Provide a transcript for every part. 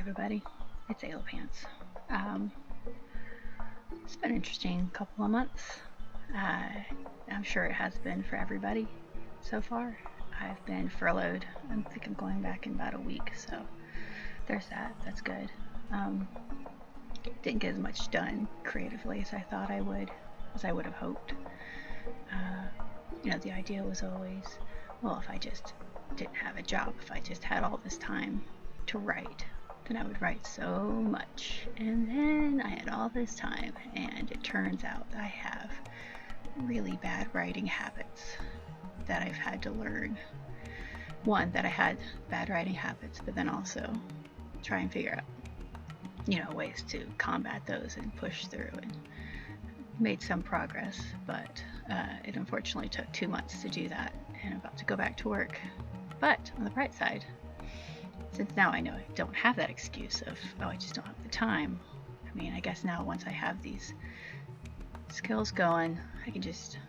everybody, it's Ayla Pants. It's been an interesting couple of months. I'm sure it has been for everybody so far. I've been furloughed. I think I'm going back in about a week, so there's that. That's good. Didn't get as much done creatively as I thought I would, as I would have hoped. The idea was always, well, if I just didn't have a job, if I just had all this time to write, then I would write so much. And then I had all this time, and it turns out I have really bad writing habits that I've had to learn. One, that I had bad writing habits, but then also try and figure out, ways to combat those and push through, and made some progress, but it unfortunately took 2 months to do that, and I'm about to go back to work. But on the bright side, since now I know I don't have that excuse of, oh, I just don't have the time. I guess now once I have these skills going, I can just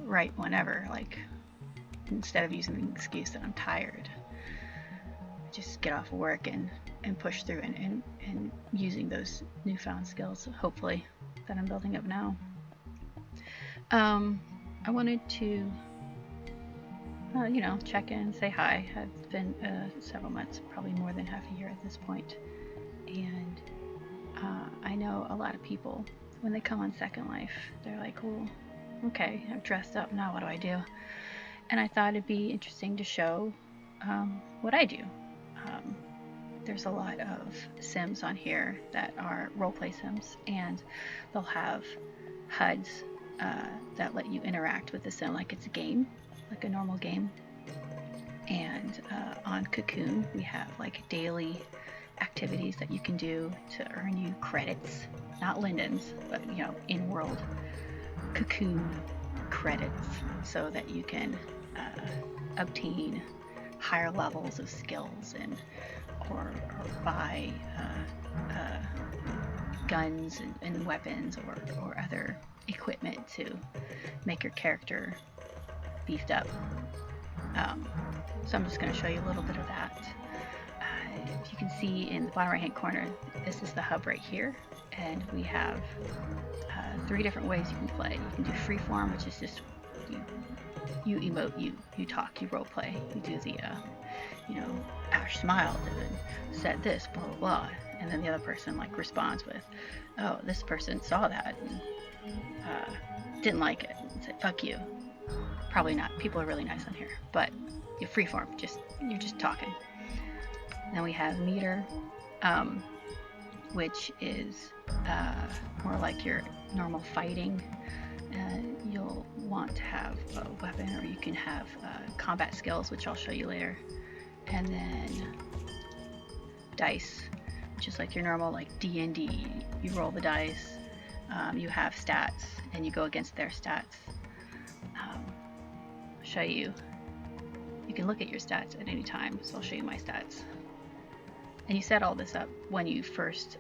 write whenever, like, instead of using the excuse that I'm tired. Just get off of work and push through and using those newfound skills, hopefully, that I'm building up now. I wanted to check in, say hi. It's been several months, probably more than half a year at this point. And I know a lot of people, when they come on Second Life, they're like, well, okay, I'm dressed up, now what do I do? And I thought it'd be interesting to show what I do. There's a lot of sims on here that are roleplay sims, and they'll have HUDs that let you interact with the sim like it's a game, like a normal game. And on Cocoon, we have like daily activities that you can do to earn you credits, not Linden's, but in-world Cocoon credits, so that you can obtain higher levels of skills and or buy guns and weapons or other equipment to make your character beefed up. So I'm just going to show you a little bit of that. If you can see in the bottom right hand corner, this is the hub right here, and we have 3 different ways you can play. You can do freeform, which is just you emote, you talk, you role play, you do the Ash smiled and said this, blah blah blah, and then the other person like responds with, oh, this person saw that and didn't like it and said fuck you. Probably not. People are really nice on here, but you freeform, you're just talking. Then we have meter, which is more like your normal fighting. You'll want to have a weapon, or you can have combat skills, which I'll show you later. And then dice, which is like your normal like D&D. You roll the dice, you have stats, and you go against their stats. I'll show you. You can look at your stats at any time, so I'll show you my stats. And you set all this up when you first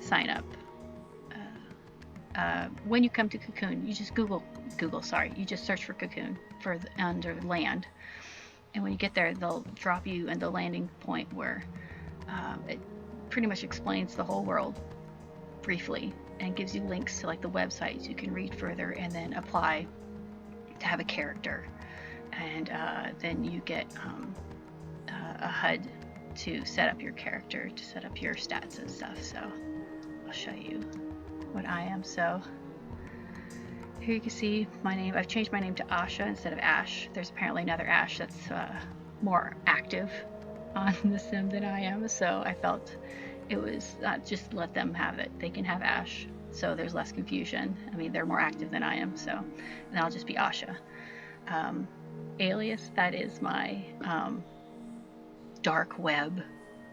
sign up. When you come to Cocoon, you just you just search for Cocoon under land. And when you get there, they'll drop you in the landing point where it pretty much explains the whole world briefly and gives you links to like the websites you can read further and then apply to have a character. And then you get a HUD to set up your character, to set up your stats and stuff. So I'll show you what I am. So here you can see my name. I've changed my name to Asha instead of Ash. There's apparently another Ash that's more active on the sim than I am, so I felt it was just let them have it. They can have Ash, so there's less confusion. They're more active than I am, so, and I'll just be Asha. Alias, that is my dark web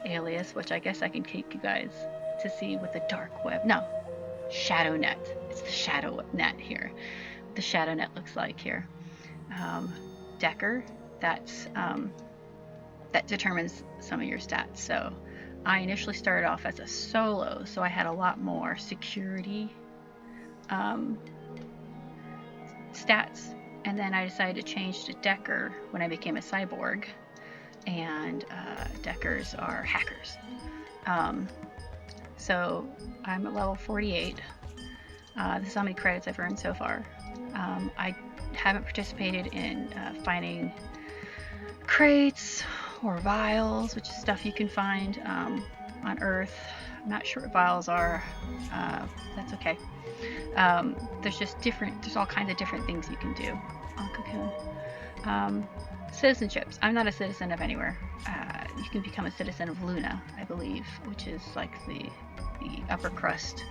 alias, which I guess I can take you guys to see what the dark web, no, shadow net. It's the shadow net here. What the shadow net looks like here. Decker, that's that determines some of your stats. So I initially started off as a solo, so I had a lot more security stats, and then I decided to change to Decker when I became a cyborg, and Deckers are hackers. So I'm at level 48. This is how many credits I've earned so far. I haven't participated in finding crates or vials, which is stuff you can find on Earth. I'm not sure what vials are. That's okay. There's all kinds of different things you can do on Cocoon. Citizenships. I'm not a citizen of anywhere. You can become a citizen of Luna, I believe, which is like the upper crust,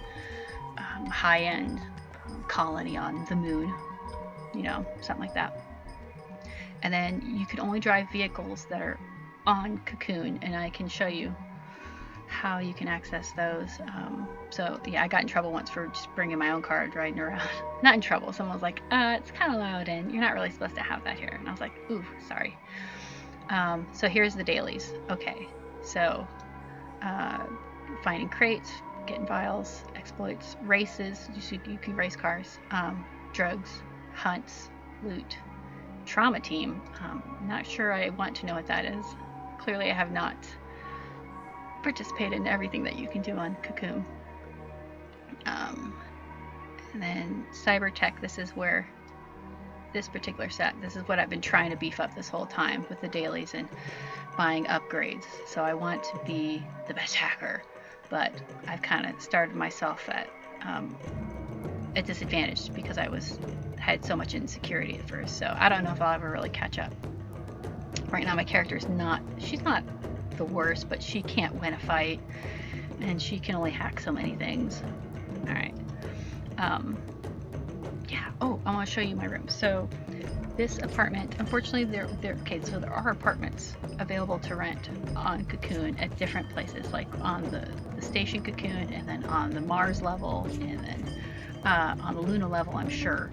high-end colony on the moon. You know, something like that. And then you can only drive vehicles that are on Cocoon, and I can show you how you can access those. So yeah, I got in trouble once for just bringing my own car and riding around. Not in trouble. Someone was like, it's kind of loud and you're not really supposed to have that here. And I was like, ooh, sorry. So here's the dailies. Okay, so finding crates, getting vials, exploits, races, you can race cars, drugs, hunts, loot, trauma team. Not sure I want to know what that is. Clearly I have not participated in everything that you can do on Cocoon. And then cyber tech, this is where this particular set, this is what I've been trying to beef up this whole time with the dailies and buying upgrades. So I want to be the best hacker, but I've kind of started myself at a disadvantage because I had so much insecurity at first. So I don't know if I'll ever really catch up. Right now my character's she's not the worst, but she can't win a fight and she can only hack so many things. All right. Yeah. Oh, I want to show you my room. So this apartment, unfortunately, so there are apartments available to rent on Cocoon at different places, like on the station Cocoon, and then on the Mars level, and then on the Luna level, I'm sure.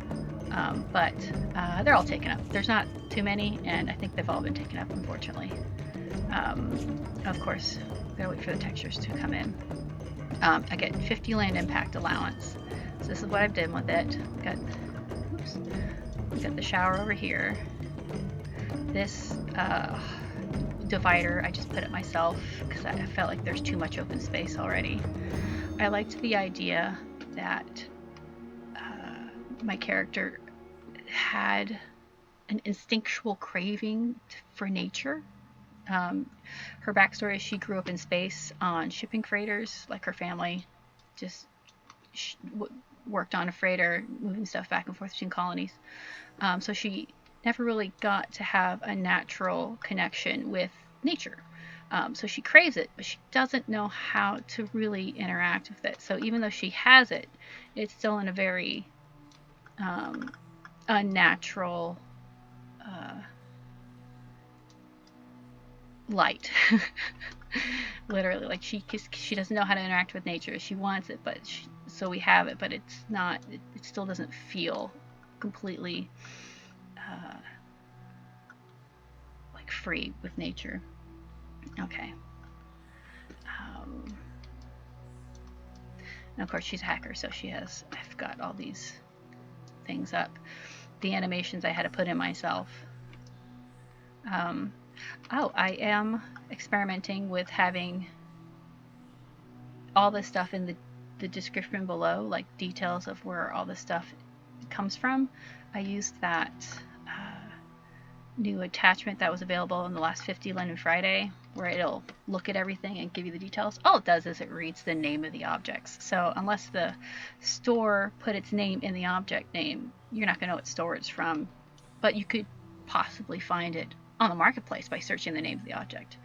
But they're all taken up. There's not too many, and I think they've all been taken up, unfortunately. Of course, gotta wait for the textures to come in. I get 50 land impact allowance. So this is what I've done with it. We got the shower over here. This divider, I just put it myself because I felt like there's too much open space already. I liked the idea that my character had an instinctual craving for nature. Her backstory is she grew up in space on shipping freighters, like her family just worked on a freighter, moving stuff back and forth between colonies. So she never really got to have a natural connection with nature. So she craves it, but she doesn't know how to really interact with it. So even though she has it, it's still in a very unnatural light. Literally, like she doesn't know how to interact with nature. She wants it, but so we have it, but it's not. It still doesn't feel completely like free with nature. Okay. And of course, she's a hacker, so I've got all these things up. The animations I had to put in myself. Oh, I am experimenting with having all this stuff in the description below, like details of where all this stuff comes from. I used that new attachment that was available in the last 50 London Friday, where it'll look at everything and give you the details. All it does is it reads the name of the objects. So unless the store put its name in the object name, you're not going to know what store it's from, but you could possibly find it on the marketplace by searching the name of the object.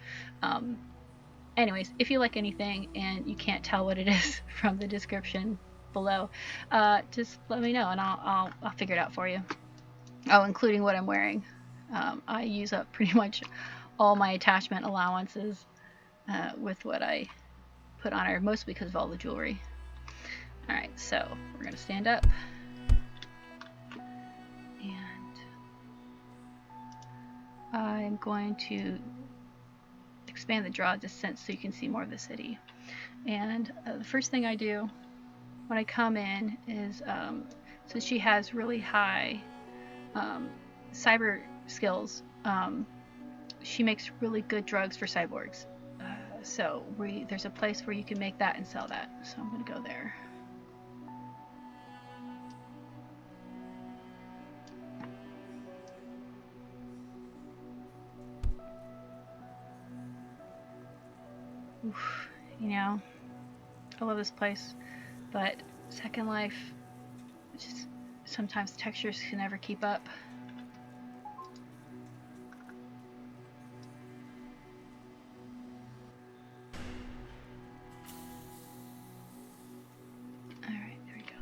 Anyways, if you like anything and you can't tell what it is from the description below, just let me know and I'll figure it out for you. Oh, including what I'm wearing. I use up pretty much all my attachment allowances with what I put on her, mostly because of all the jewelry. Alright, so we're going to stand up. And I'm going to expand the draw distance so you can see more of the city. And the first thing I do when I come in is, since she has really high cyber skills, she makes really good drugs for cyborgs. So there's a place where you can make that and sell that. So I'm going to go there. Oof, you know, I love this place, but Second Life, just sometimes textures can never keep up. Alright, there we go.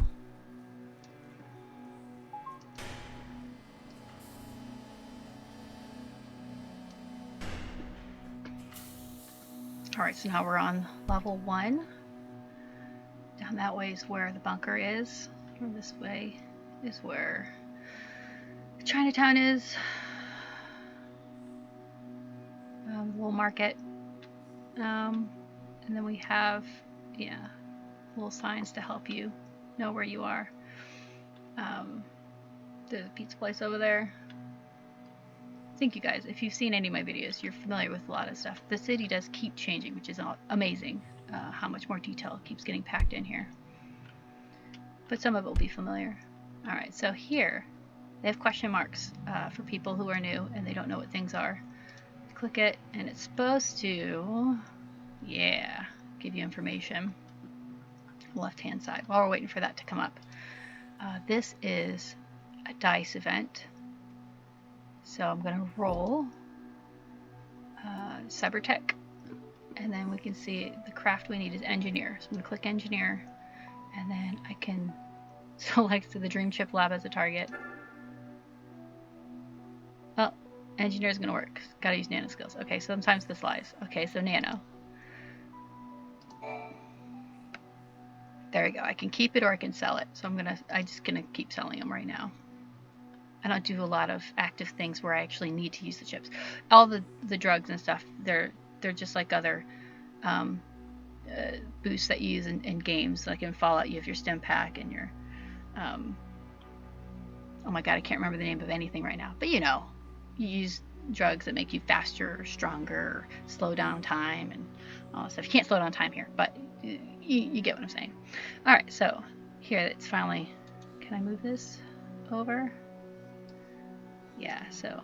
Alright, so now we're on level 1. Down that way is where the bunker is. From this way is where Chinatown is. The little market. And then we have, yeah, little signs to help you know where you are. There's a pizza place over there. I think you guys, if you've seen any of my videos, you're familiar with a lot of stuff. The city does keep changing, which is amazing. How much more detail keeps getting packed in here. But some of it will be familiar. Alright, so here they have question marks for people who are new and they don't know what things are. Click it and it's supposed to, yeah, give you information. Left hand side while we're waiting for that to come up. This is a dice event. So I'm going to roll Cybertech. And then we can see the craft we need is engineer. So I'm going to click engineer and then I can select the Dream Chip Lab as a target. Oh, engineer is going to work. Gotta use nano skills. Okay, so sometimes this lies. Okay, so nano. There we go. I can keep it or I can sell it. So I'm just gonna keep selling them right now. I don't do a lot of active things where I actually need to use the chips. All the drugs and stuff, they're just like other boosts that you use in games. Like in Fallout, you have your stim pack and your oh my god, I can't remember the name of anything right now. But you know, you use drugs that make you faster or stronger, slow down time and all that stuff. You can't slow down time here, but you get what I'm saying. All right, so here it's finally. Can I move this over? Yeah, so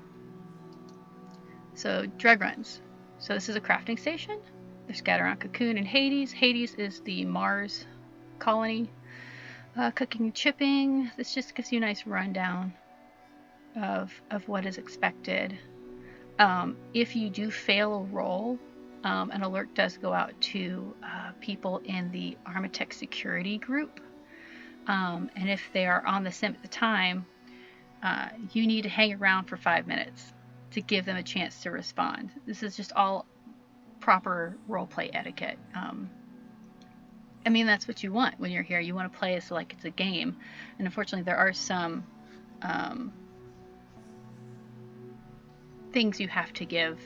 drug runs. So this is a crafting station. They're scattered around Cocoon and Hades. Hades is the Mars colony. Cooking and chipping. This just gives you a nice rundown of what is expected. If you do fail a roll, an alert does go out to people in the Armatech security group. And if they are on the sim at the time, you need to hang around for 5 minutes to give them a chance to respond. This is just all proper roleplay etiquette. I mean, that's what you want when you're here. You want to play it like it's a game. And unfortunately, there are some things you have to give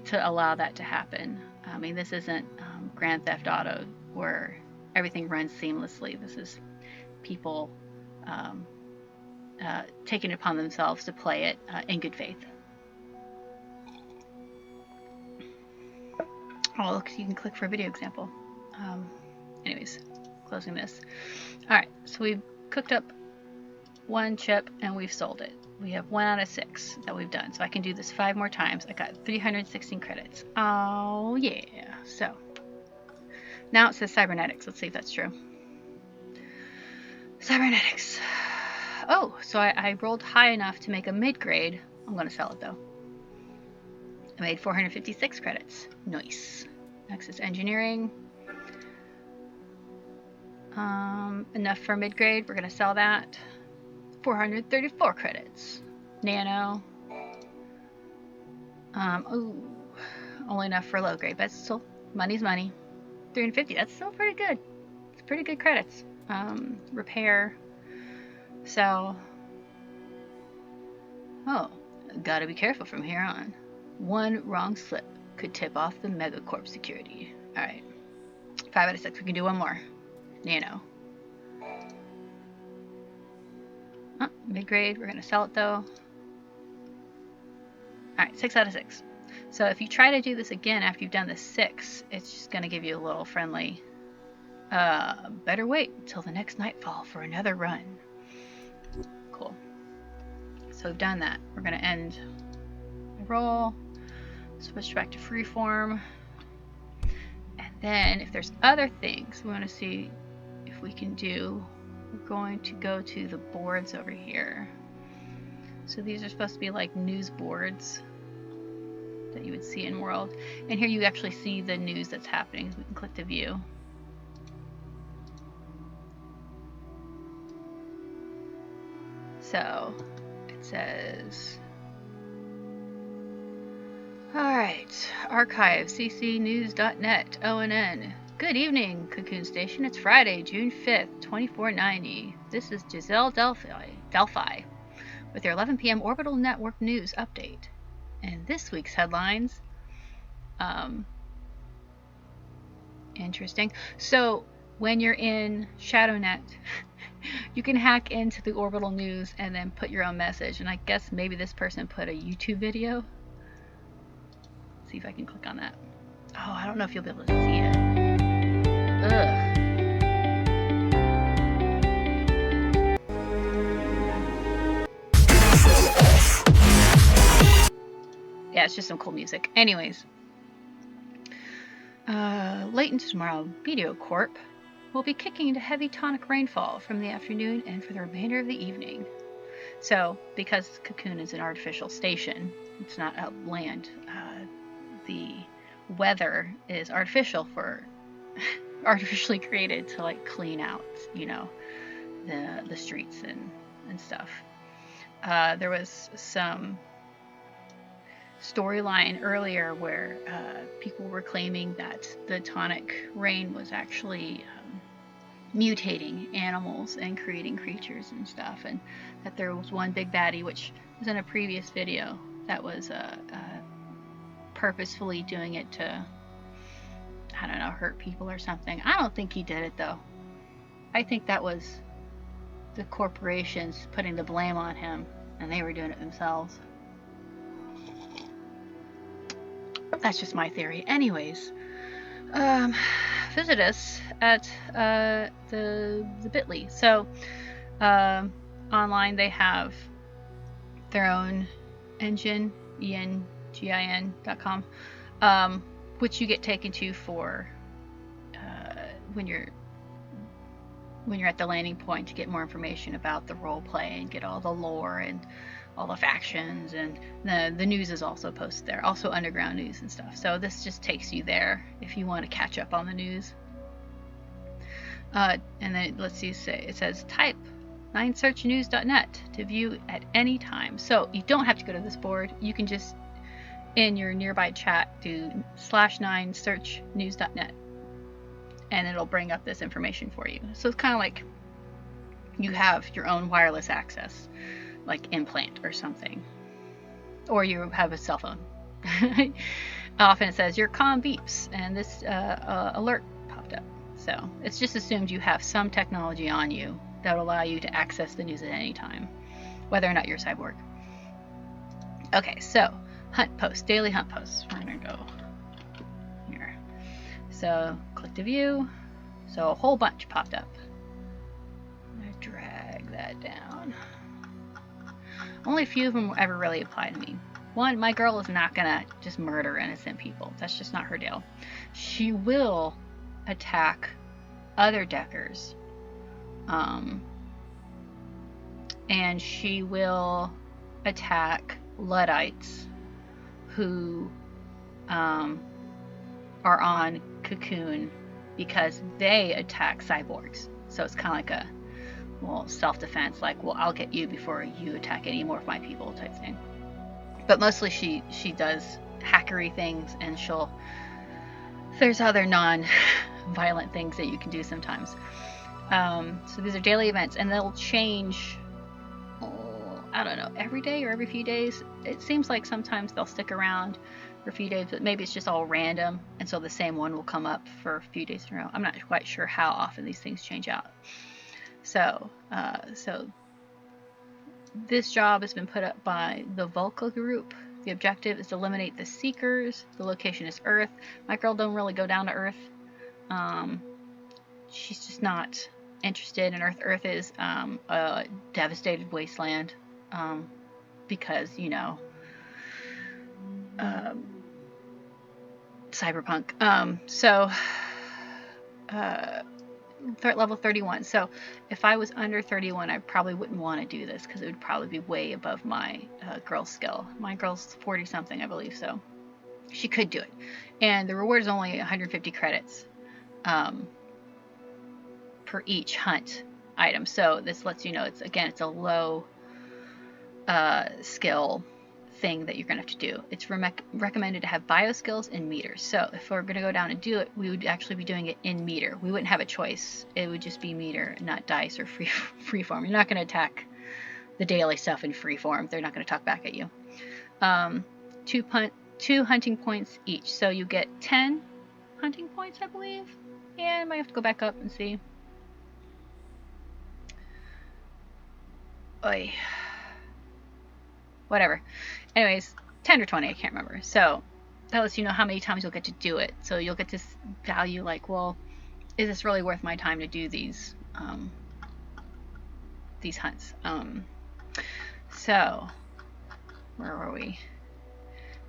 to allow that to happen. I mean, this isn't Grand Theft Auto where everything runs seamlessly. This is people taking it upon themselves to play it in good faith. Oh, look, you can click for a video example. Anyways, closing this. Alright, so we've cooked up 1 chip and we've sold it. We have 1 out of 6 that we've done. So I can do this 5 more times. I got 316 credits. Oh, yeah. So now it says cybernetics. Let's see if that's true. Cybernetics. Oh, so I rolled high enough to make a mid-grade. I'm going to sell it though. I made 456 credits. Nice. Next is engineering. Enough for mid-grade. We're going to sell that. 434 credits. Nano. Ooh, only enough for low grade, but still, money's money. 350, that's still pretty good. It's pretty good credits. Repair. Sell. Oh, gotta be careful from here on. 1 wrong slip could tip off the Megacorp security. Alright. 5 out of 6. We can do 1 more. Nano. Mid-grade. We're going to sell it though. Alright, 6 out of 6. So if you try to do this again after you've done the 6, it's just going to give you a little friendly, better wait until the next nightfall for another run. Cool. So we've done that. We're going to end the roll, switch back to freeform, and then if there's other things we want to see if we can do, we're going to go to the boards over here. So these are supposed to be like news boards that you would see in World. And here you actually see the news that's happening. So we can click to view. So it says, alright, archive, ccnews.net, ONN. Good evening, Cocoon Station. It's Friday, June 5th, 2490. This is Giselle Delphi with your 11 p.m. Orbital Network News update. And this week's headlines, interesting. So when you're in ShadowNet, you can hack into the Orbital News and then put your own message. And I guess maybe this person put a YouTube video. Let's see if I can click on that. Oh, I don't know if you'll be able to see it. Ugh. Yeah, it's just some cool music. Anyways, late into tomorrow, Video Corp will be kicking into heavy tonic rainfall from the afternoon and for the remainder of the evening. So, because Cocoon is an artificial station, it's not out land, the weather is artificial for artificially created to like clean out, you know, the streets and stuff. There was some storyline earlier where people were claiming that the tonic rain was actually mutating animals and creating creatures and stuff, and that there was one big baddie, which was in a previous video, that was purposefully doing it to, I don't know, hurt people or something. I don't think he did it though. I think that was the corporations putting the blame on him and they were doing it themselves. That's just my theory. Anyways, visit us at the bit.ly. So online they have their own engine, engin.com, which you get taken to for when you're at the landing point to get more information about the role play and get all the lore and all the factions, and the news is also posted there, also underground news and stuff. So this just takes you there if you want to catch up on the news. And then let's see, it says type 9searchnews.net to view at any time. So you don't have to go to this board. You can just in your nearby chat do /9searchnews.net and it'll bring up this information for you. So it's kind of like you have your own wireless access, like implant or something, or you have a cell phone. Often it says your comm beeps and this alert popped up. So it's just assumed you have some technology on you that will allow you to access the news at any time, whether or not you're a cyborg. Okay, so hunt posts, daily hunt posts. We're gonna go here. So click to view. So a whole bunch popped up. I'm gonna drag that down. Only a few of them ever really apply to me. One, my girl is not gonna just murder innocent people. That's just not her deal. She will attack other deckers. And she will attack Luddites who are on Cocoon because they attack cyborgs. So it's kind of like a, well, self-defense, like, well, I'll get you before you attack any more of my people type thing. But mostly she does hackery things, and there's other non-violent things that you can do sometimes. So these are daily events, and they'll change, I don't know, every day or every few days. It seems like sometimes they'll stick around for a few days, but maybe it's just all random, and so the same one will come up for a few days in a row. I'm not quite sure how often these things change out. So this job has been put up by the Volca group. The objective is to eliminate the Seekers. The location is Earth. My girl don't really go down to Earth. She's just not interested in Earth. Earth is a devastated wasteland because, you know, cyberpunk. Threat level 31. So if I was under 31, I probably wouldn't want to do this because it would probably be way above my girl's skill. My girl's 40 something, I believe, so she could do it. And the reward is only 150 credits per each hunt item. So this lets you know it's a low skill thing that you're gonna have to do. It's recommended to have bio skills in meters. So if we're gonna go down and do it, we would actually be doing it in meter. We wouldn't have a choice. It would just be meter, not dice or free form. You're not gonna attack the daily stuff in free form. They're not gonna talk back at you. 2 hunting points each. So you get 10 hunting points, I believe. And I might have to go back up and see. Oy. Whatever. Anyways, 10 or 20, I can't remember. So that lets you know how many times you'll get to do it. So you'll get to value like, well, is this really worth my time to do these hunts? So where were we?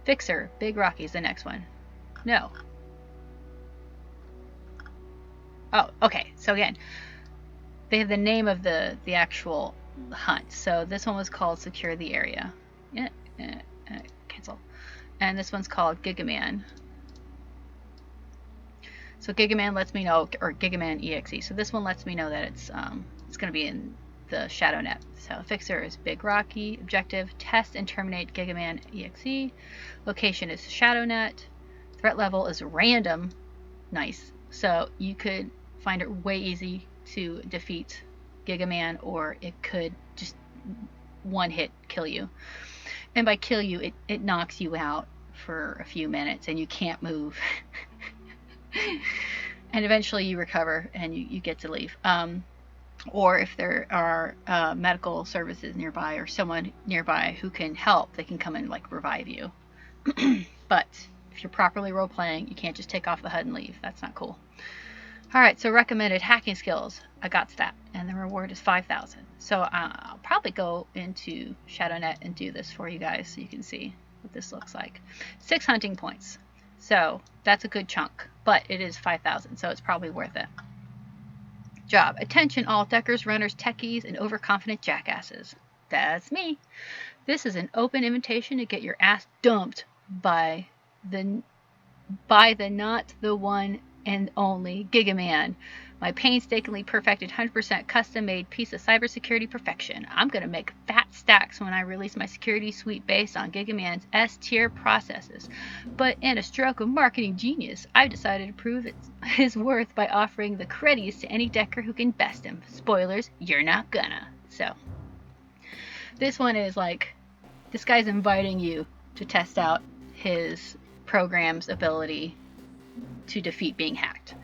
Fixer, Big Rocky is the next one. No. Oh, okay. So again, they have the name of the actual hunt. So this one was called Secure the Area. Yeah, cancel. And this one's called Gigaman. So Gigaman lets me know, or Gigaman EXE. So this one lets me know that it's going to be in the Shadow Net. So Fixer is Big Rocky. Objective: test and terminate Gigaman EXE. Location is Shadow Net. Threat level is random. Nice. So you could find it way easy to defeat Gigaman, or it could just one hit kill you. And by kill you, it knocks you out for a few minutes and you can't move. And eventually you recover and you get to leave. Or if there are medical services nearby or someone nearby who can help, they can come and like revive you. But if you're properly role playing, you can't just take off the HUD and leave. That's not cool. Alright, so recommended hacking skills. I got that. And the reward is 5,000. So I'll probably go into ShadowNet and do this for you guys so you can see what this looks like. 6 hunting points. So that's a good chunk. But it is 5,000, so it's probably worth it. Job. Attention all deckers, runners, techies, and overconfident jackasses. That's me. This is an open invitation to get your ass dumped by the not the one and only Gigaman, my painstakingly perfected 100% custom-made piece of cybersecurity perfection. I'm going to make fat stacks when I release my security suite based on Gigaman's S-tier processes. But in a stroke of marketing genius, I've decided to prove his worth by offering the credits to any decker who can best him. Spoilers, you're not gonna. So, this one is like, this guy's inviting you to test out his program's ability to defeat being hacked.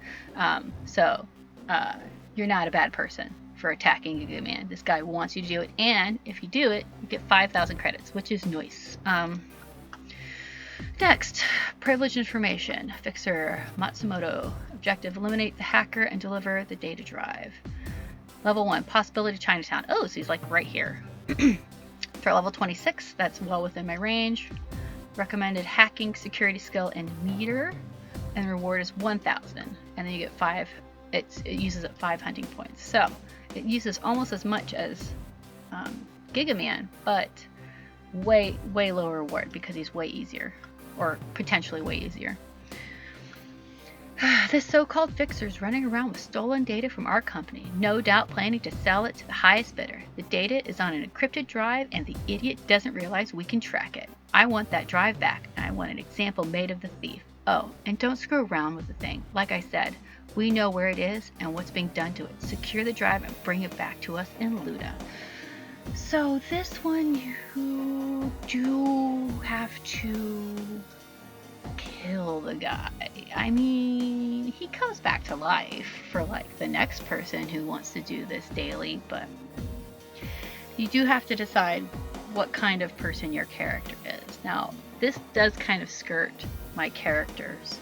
You're not a bad person for attacking Gigaman. This guy wants you to do it, and if you do it, you get 5,000 credits, which is nice. Next, privileged information. Fixer Matsumoto. Objective: eliminate the hacker and deliver the data drive. Level 1, possibility Chinatown. Oh, so he's like right here. Threat level 26, that's well within my range. Recommended hacking security skill in meter, and the reward is 1,000. And then you get 5. It uses up 5 hunting points. So it uses almost as much as Gigaman, but way lower reward because he's way easier, or potentially way easier. This so-called fixer's running around with stolen data from our company, no doubt planning to sell it to the highest bidder. The data is on an encrypted drive and the idiot doesn't realize we can track it. I want that drive back, and I want an example made of the thief. Oh, and don't screw around with the thing. Like I said, we know where it is and what's being done to it. Secure the drive and bring it back to us in Luda. So this one, you do have to kill the guy. I mean, he comes back to life for like the next person who wants to do this daily, but you do have to decide what kind of person your character is. Now, this does kind of skirt my character's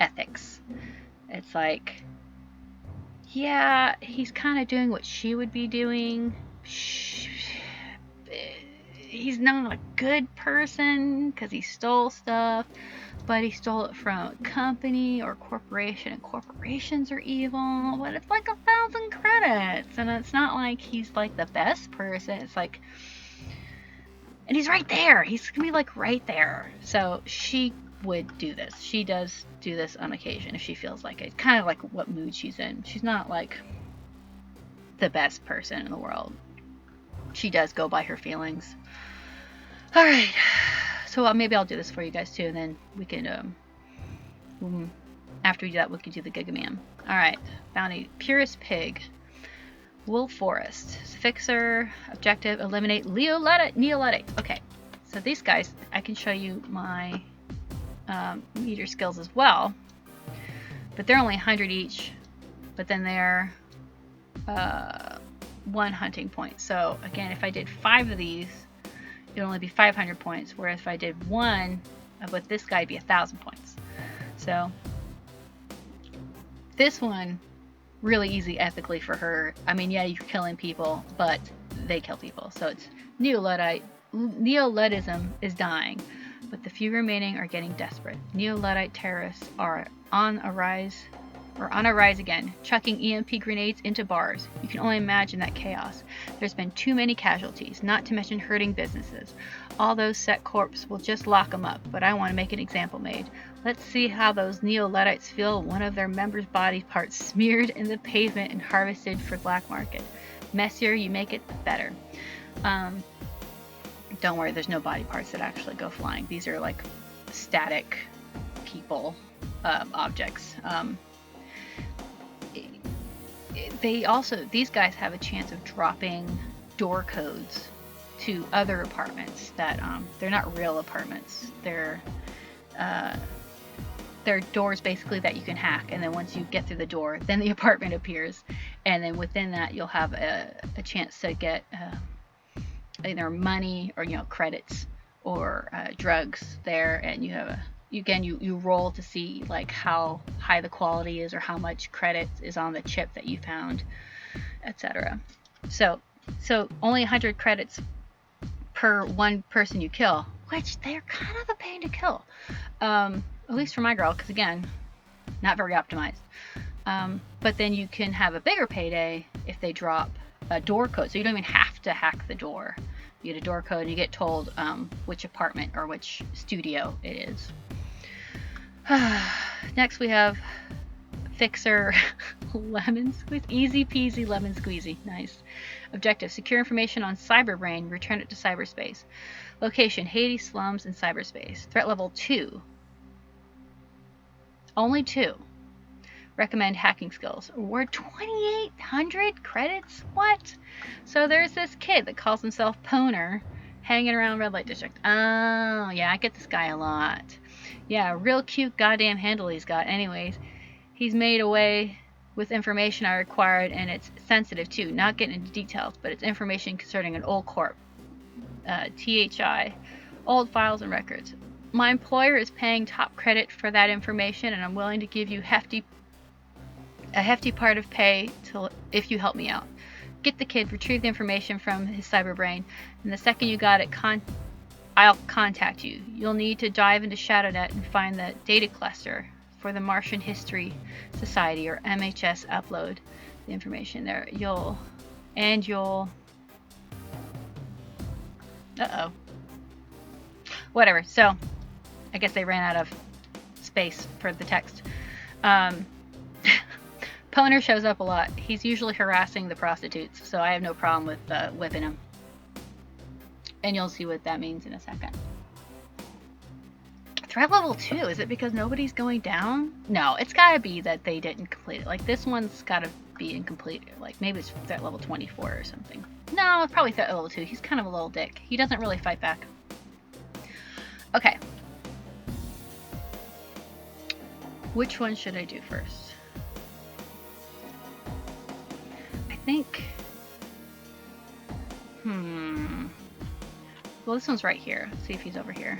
ethics. It's like, yeah, he's kind of doing what she would be doing. He's not a good person because he stole stuff, but he stole it from a company or corporation, and corporations are evil. But it's like 1,000 credits, and it's not like he's like the best person. It's like, and he's right there. He's gonna be like right there. So she would do this. She does do this on occasion if she feels like it. Kind of like what mood she's in. She's not like the best person in the world. She does go by her feelings. All right. So maybe I'll do this for you guys too, and then we can, after we do that, we can do the Gigaman. All right. Bounty. Purest Pig. Wool Forest. Fixer. Objective. Eliminate Neolite. Okay. So these guys, I can show you my meter skills as well, but they're only 100 each, but then they're 1 hunting point. So again, if I did 5 of these, it would only be 500 points, whereas if I did 1 with this guy, it'd be 1,000 points. So this one, really easy ethically for her. I mean, yeah, you're killing people, but they kill people. So it's Neoludism is dying, but the few remaining are getting desperate. Neo-Luddite terrorists are on a rise again, chucking EMP grenades into bars. You can only imagine that chaos. There's been too many casualties, not to mention hurting businesses. All those set corps will just lock them up, but I want to make an example made. Let's see how those Neo-Luddites feel one of their members' body parts smeared in the pavement and harvested for black market. Messier you make it, the better. Don't worry, there's no body parts that actually go flying. These are like static people objects. These guys have a chance of dropping door codes to other apartments that they're not real apartments. They're doors basically that you can hack, and then once you get through the door, then the apartment appears, and then within that you'll have a chance to get either money or credits or drugs there, and you have you roll to see like how high the quality is or how much credit is on the chip that you found, etc. So only 100 credits per one person you kill, which they're kind of a pain to kill, at least for my girl, because again, not very optimized. But then you can have a bigger payday if they drop a door code, so you don't even have to hack the door. You get a door code and you get told which apartment or which studio it is. Next we have Fixer Lemon Squeeze. Easy peasy lemon squeezy. Nice. Objective. Secure information on Cyberbrain. Return it to cyberspace. Location. Hades slums in cyberspace. Threat level 2. Only 2. Recommend hacking skills. Award 2,800 credits? What? So there's this kid that calls himself Poner hanging around Red Light District. Oh, yeah, I get this guy a lot. Yeah, real cute goddamn handle he's got. Anyways, he's made away with information I required, and it's sensitive too. Not getting into details, but it's information concerning an old corp. THI. Old files and records. My employer is paying top credit for that information, and I'm willing to give you a hefty part of pay if you help me out. Get the kid, retrieve the information from his cyberbrain, and the second you got it, I'll contact you. You'll need to dive into ShadowNet and find the data cluster for the Martian History Society, or MHS. Upload the information there. Whatever. So, I guess they ran out of space for the text. Poner shows up a lot. He's usually harassing the prostitutes, so I have no problem with whipping him. And you'll see what that means in a second. Threat level 2, is it because nobody's going down? No, it's gotta be that they didn't complete it. Like, this one's gotta be incomplete. Like, maybe it's threat level 24 or something. No, it's probably threat level 2. He's kind of a little dick. He doesn't really fight back. Okay. Which one should I do first? I think... Well, this one's right here. Let's see if he's over here.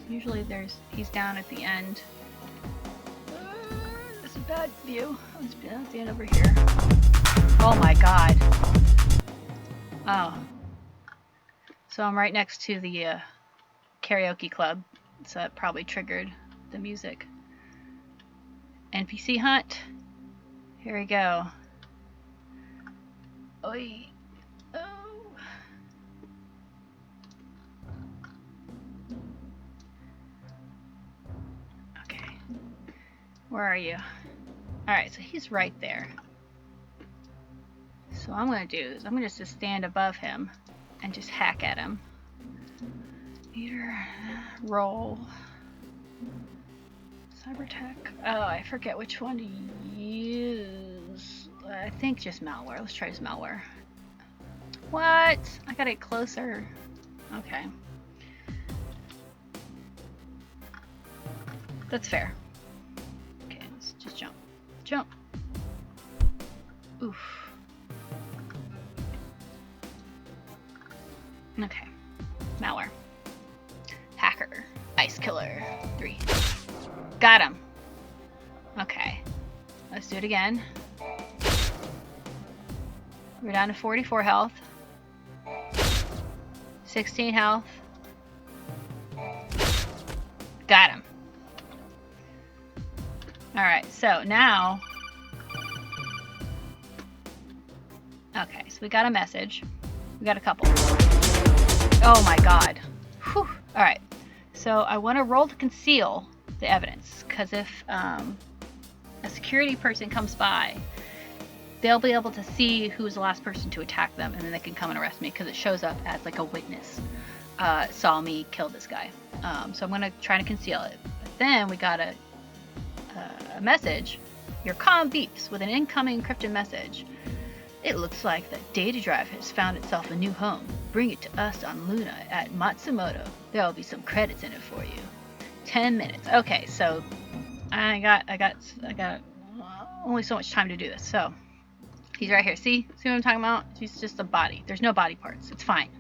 Usually he's down at the end. This is a bad view. Let's be at the end over here. Oh my god. Oh. So I'm right next to the karaoke club. So that probably triggered the music. NPC hunt. Here we go. Oi. Oh. Okay. Where are you? Alright, so he's right there. So what I'm going to do is I'm going to just stand above him and just hack at him. Eater, roll. Cybertech. Oh, I forget which one to use. I think just malware. Let's try just malware. What? I gotta get closer. Okay. That's fair. Okay, let's just jump. Jump. Oof. Okay. Malware. Hacker. Ice killer. 3. Got him. Okay. Let's do it again. We're down to 44 health. 16 health. Got him. Alright, so now... Okay, so we got a message. We got a couple. Oh my god. Whew. Alright, so I want to roll to conceal the evidence, because if a security person comes by, they'll be able to see who's the last person to attack them, and then they can come and arrest me, because it shows up as like a witness saw me kill this guy. So I'm going to try to conceal it. But then we got a message. Your comm beeps with an incoming encrypted message. It looks like the data drive has found itself a new home. Bring it to us on Luna at Matsumoto. There will be some credits in it for you. 10 minutes. Okay, so I got only so much time to do this. So he's right here. See what I'm talking about? He's just a body. There's no body parts. It's fine.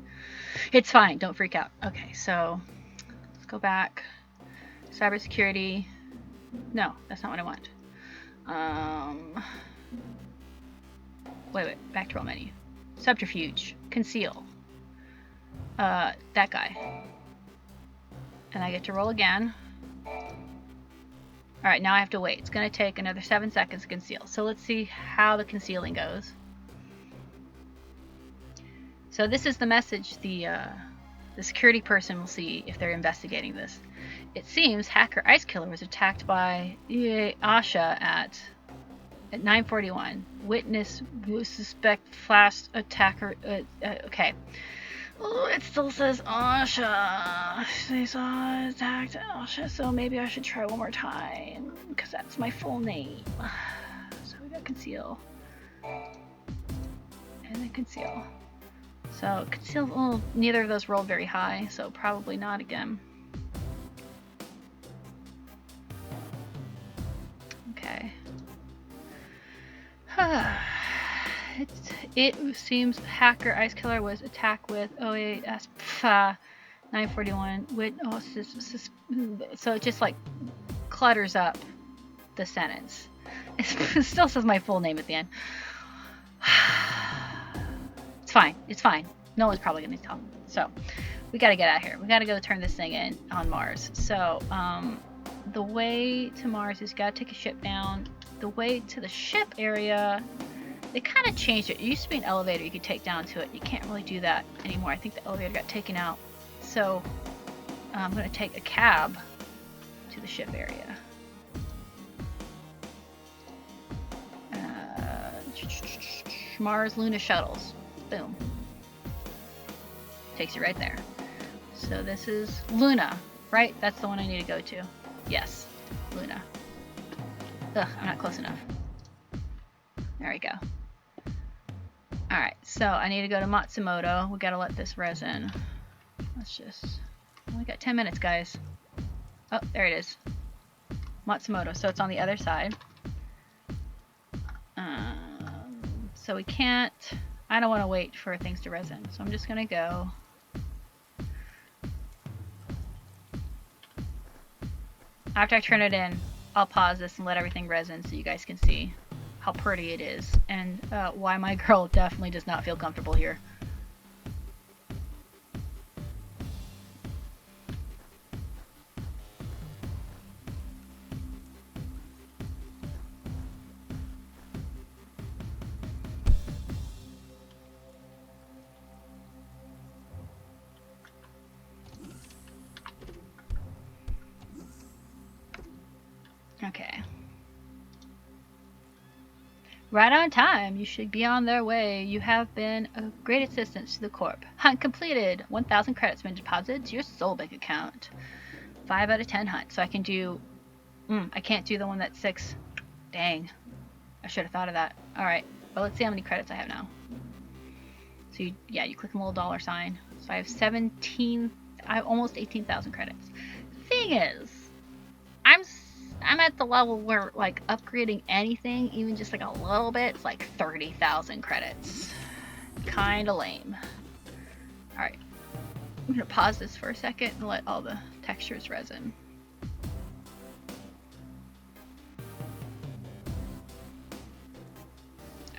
It's fine. Don't freak out. Okay, so let's go back. Cybersecurity. No, that's not what I want. Wait. Back to roll menu. Subterfuge. Conceal. That guy. And I get to roll again. Alright, now I have to wait. It's going to take another 7 seconds to conceal. So let's see how the concealing goes. So this is the message the security person will see if they're investigating this. It seems Hacker Ice Killer was attacked by Asha at 9:41. Witness suspect flash attacker. Okay. Oh, it still says Asha. They saw attacked Asha, so maybe I should try one more time, because that's my full name. So we got conceal. And then conceal. So conceal, well, neither of those rolled very high, so probably not again. Okay. It seems Hacker Ice Killer was attacked with OAS 941 with so it just like clutters up the sentence. It still says my full name at the end. It's fine. It's fine. No one's probably gonna tell. So we gotta get out of here. We gotta go turn this thing in on Mars. So the way to Mars is you gotta take a ship down. The way to the ship area, they kind of changed it. It used to be an elevator you could take down to it. You can't really do that anymore. I think the elevator got taken out. So I'm going to take a cab to the ship area. Mars Luna shuttles. Boom. Takes you right there. So this is Luna, right? That's the one I need to go to. Yes, Luna. Ugh, I'm not close enough. There we go. Alright, so I need to go to Matsumoto. We gotta let this resin. Let's just... We got 10 minutes, guys. Oh, there it is. Matsumoto, so it's on the other side. So we can't... I don't want to wait for things to resin, so I'm just gonna go. After I turn it in, I'll pause this and let everything resin so you guys can see how pretty it is and why my girl definitely does not feel comfortable here. Okay. Right on time. You should be on their way. You have been a great assistance to the Corp. Hunt completed. 1,000 credits been deposited to your soul bank account. 5 out of 10 hunt. So I can do... I can't do the one that's 6. Dang. I should have thought of that. Alright. Well, let's see how many credits I have now. So, you click the little dollar sign. So I have almost 18,000 credits. Thing is, I'm at the level where, like, upgrading anything, even just like a little bit, it's like 30,000 credits. Kinda lame. Alright. I'm gonna pause this for a second and let all the textures resin.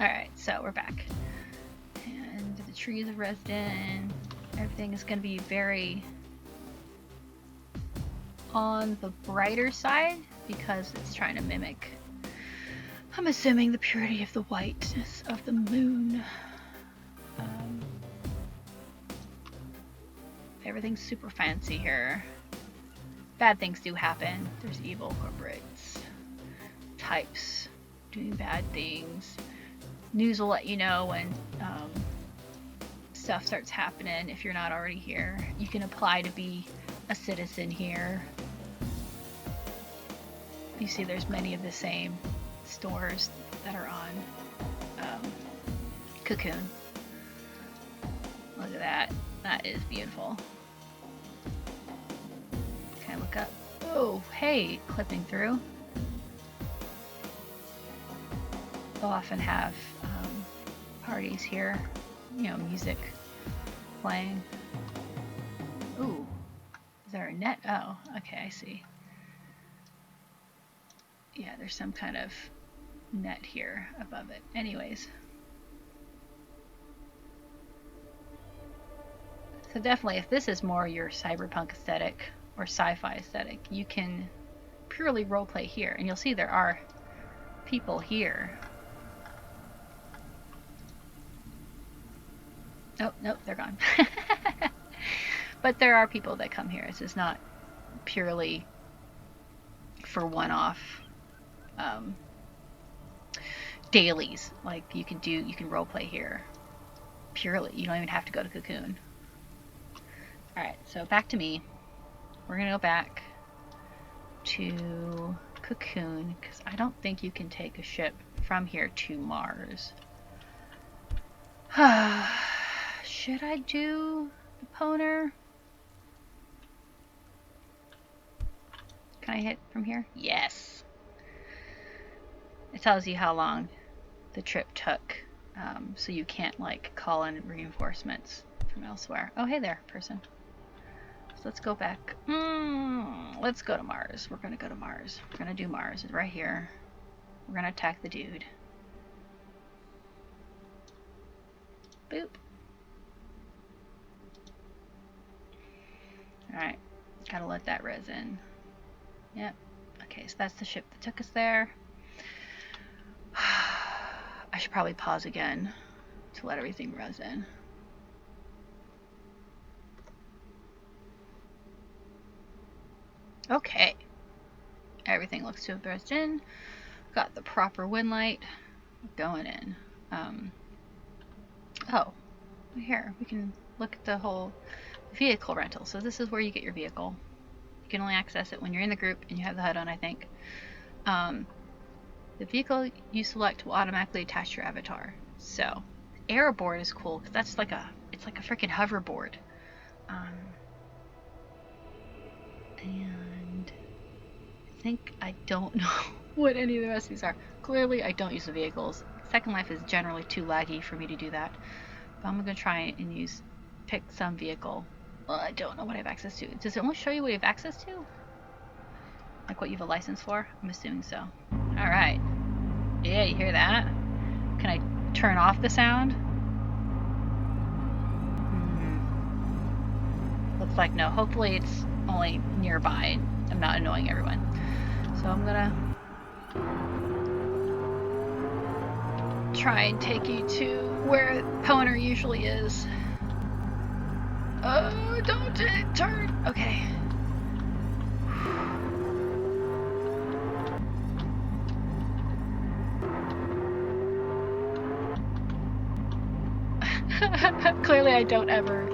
Alright, so we're back. And the trees have resin. Everything is gonna be very on the brighter side, because it's trying to mimic, I'm assuming, the purity of the whiteness of the moon. Everything's super fancy here. Bad things do happen. There's evil corporates, types doing bad things. News will let you know when stuff starts happening if you're not already here. You can apply to be a citizen here. You see there's many of the same stores that are on Cocoon. Look at that. That is beautiful. Can I look up? Oh, hey, clipping through. They'll often have parties here. You know, music playing. Ooh. Is there a net? Oh, okay, I see. Yeah, there's some kind of net here above it. Anyways. So definitely, if this is more your cyberpunk aesthetic or sci-fi aesthetic, you can purely roleplay here. And you'll see there are people here. Oh, nope, they're gone. But there are people that come here. This is not purely for one-off dailies. Like you can roleplay here purely. You don't even have to go to Cocoon. Alright, so back to me. We're gonna go back to Cocoon because I don't think you can take a ship from here to Mars. Should I do the Poner? Can I hit from here? Yes. It tells you how long the trip took, so you can't like call in reinforcements from elsewhere. Oh, hey there, person. So let's go back. Let's go to Mars. We're gonna go to Mars. We're gonna do Mars. It's right here. We're gonna attack the dude. Boop. Alright. Gotta let that resin. Yep. Okay, so that's the ship that took us there. I should probably pause again to let everything resin. Okay. Everything looks to have resin. Got the proper wind light going in. Oh, here we can look at the whole vehicle rental. So this is where you get your vehicle. You can only access it when you're in the group and you have the HUD on, I think. The vehicle you select will automatically attach to your avatar. So, airboard is cool because that's like it's like a freaking hoverboard. And I think I don't know what any of the rest of these are. Clearly, I don't use the vehicles Second Life is generally too laggy for me to do that. But I'm going to try and pick some vehicle. Well, I don't know what I have access to. Does it only show you what you have access to? Like what you have a license for? I'm assuming so. Alright. Yeah, you hear that? Can I turn off the sound? Looks like no. Hopefully it's only nearby. I'm not annoying everyone. So I'm gonna try and take you to where Poner usually is. Oh, don't turn. Okay. Clearly I don't ever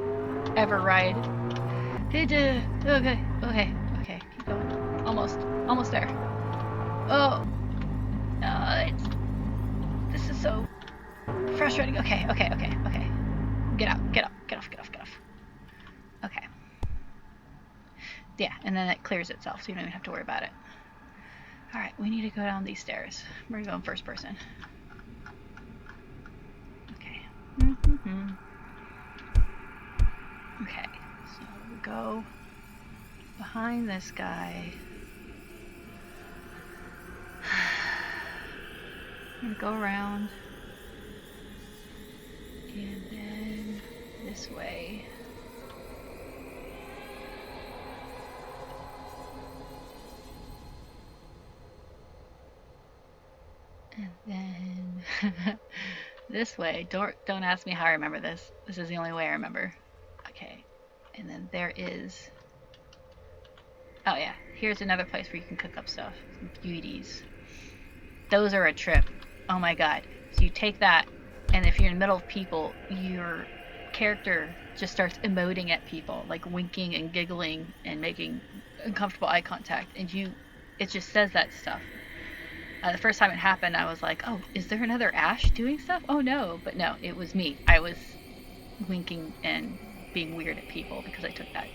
ride. Okay, keep going. Almost there. Oh, this is so frustrating. Okay. Get off. Okay. Yeah, and then it clears itself, so you don't even have to worry about it. Alright, we need to go down these stairs. We're gonna go in first person. Okay. Okay, so we go behind this guy. I'm gonna go around. And then this way. And then this way. Don't ask me how I remember this. This is the only way I remember. Okay. And then there is... Oh yeah, here's another place where you can cook up stuff. Some beauties. Those are a trip. Oh my god. So you take that, and if you're in the middle of people, your character just starts emoting at people, like winking and giggling and making uncomfortable eye contact, and it just says that stuff. The first time it happened, I was like, oh, is there another Ash doing stuff? Oh no, but no, it was me. I was winking and being weird at people because I took that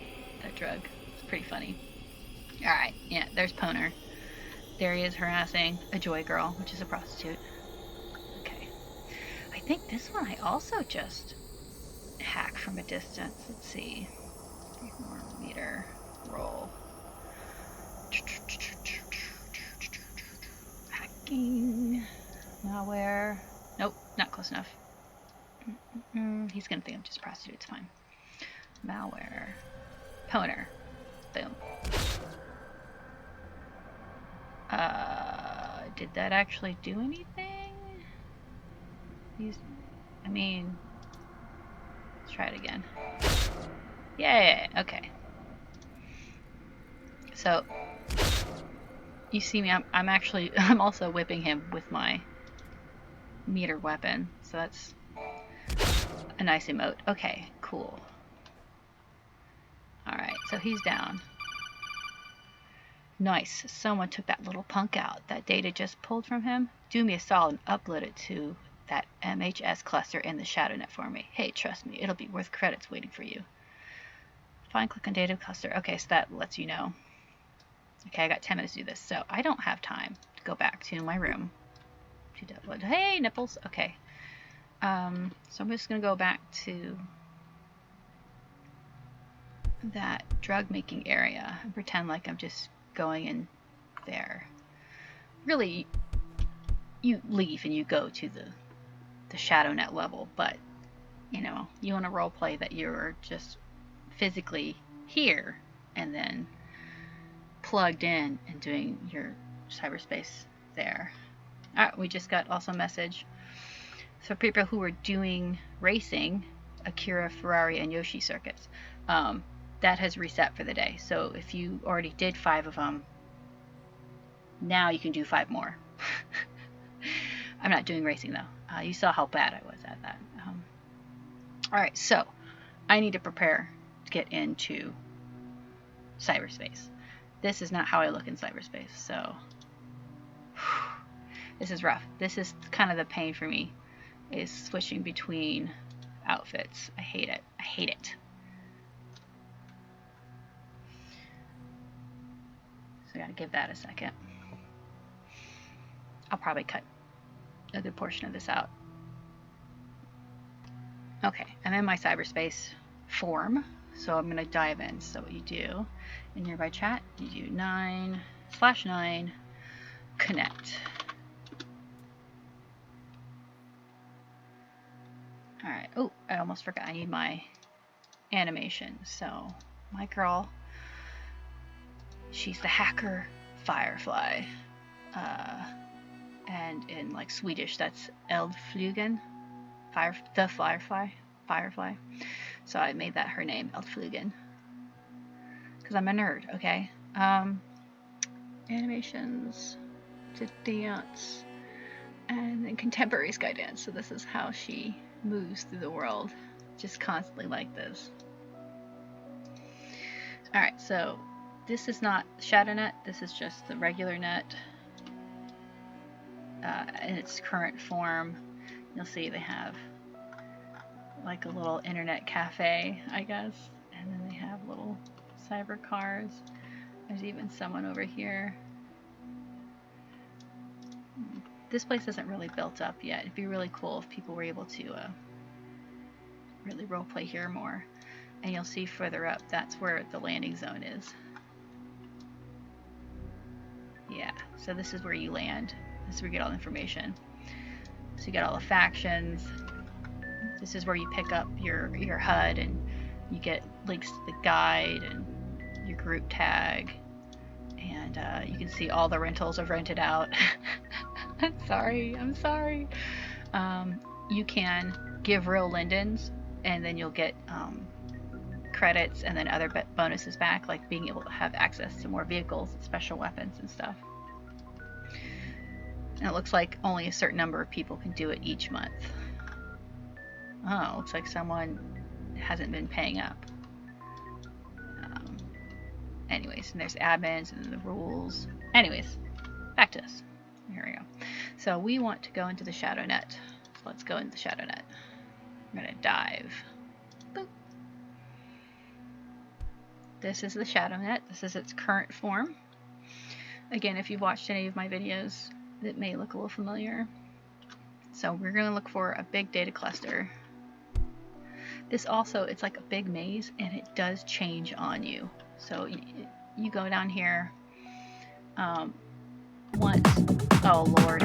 drug. It's pretty funny. Alright, yeah, there's Poner. There he is harassing a joy girl, which is a prostitute. Okay. I think this one I also just hack from a distance. Let's see. 3 more meter roll. Hacking. Malware. Nope, not close enough. He's gonna think I'm just a prostitute, it's fine. Malware. Poner. Boom. Did that actually do anything? Let's try it again. Yay, okay. So, you see me, I'm also whipping him with my meter weapon, so that's a nice emote. Okay, cool. Alright, so he's down. Nice. Someone took that little punk out. That data just pulled from him. Do me a solid and upload it to that MHS cluster in the ShadowNet for me. Hey, trust me, it'll be worth credits waiting for you. Fine, click on data cluster. Okay, so that lets you know. Okay, I got 10 minutes to do this, so I don't have time to go back to my room to download. Hey, nipples. Okay. So I'm just going to go back to that drug making area and pretend like I'm just going in there. Really, you leave and you go to the ShadowNet level, but you know, you want to roleplay that you're just physically here and then plugged in and doing your cyberspace there. Alright, we just got also a message. So people who are doing racing, Akira, Ferrari, and Yoshi circuits, that has reset for the day. So if you already did 5 of them, now you can do 5 more. I'm not doing racing though. You saw how bad I was at that. Alright, so I need to prepare to get into cyberspace. This is not how I look in cyberspace, so this is rough. This is kind of the pain for me, is switching between outfits. I hate it. I hate it. So I gotta give that a second. I'll probably cut a good portion of this out. Okay, I'm in my cyberspace form, so I'm going to dive in. So what you do in nearby chat, you do 9/9 connect. Alright, oh, I almost forgot. I need my animation. So my girl, she's the hacker Firefly. And in like Swedish, that's Eldflugen. The Firefly. So I made that her name, Eldflugen. Because I'm a nerd, okay? Animations to dance. And then contemporary sky dance. So this is how she moves through the world. Just constantly like this. Alright, so this is not ShadowNet. This is just the regular net. In its current form. You'll see they have like a little internet cafe, I guess, and then they have little cyber cars. There's even someone over here. This place isn't really built up yet. It'd be really cool if people were able to really roleplay here more. And you'll see further up, that's where the landing zone is. Yeah, so this is where you land. This is where you get all the information. So you get all the factions. This is where you pick up your HUD and you get links to the guide and your group tag. And you can see all the rentals I've rented out. I'm sorry. You can give real lindens and then you'll get credits and then other bonuses back, like being able to have access to more vehicles and special weapons and stuff. And it looks like only a certain number of people can do it each month. Oh, looks like someone hasn't been paying up. Anyways, and there's admins and the rules. Anyways, back to this. Here we go. So we want to go into the ShadowNet. So let's go into the ShadowNet. I'm going to dive. Boop. This is the ShadowNet. This is its current form. Again, if you've watched any of my videos, it may look a little familiar. So we're going to look for a big data cluster. This also, it's like a big maze and it does change on you. So you go down here once. Oh Lord.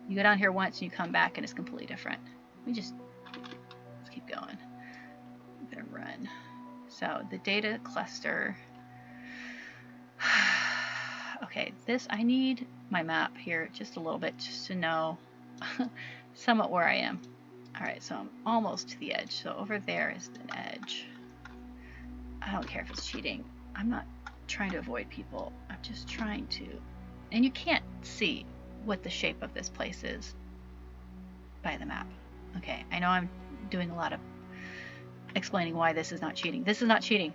You go down here once and you come back and it's completely different. Let's keep going. I'm gonna run. So the data cluster. Okay, I need my map here just a little bit just to know somewhat where I am. Alright, so I'm almost to the edge. So over there is an edge. I don't care if it's cheating. I'm not trying to avoid people. I'm just trying to... And you can't see what the shape of this place is by the map. Okay, I know I'm doing a lot of explaining why this is not cheating. This is not cheating.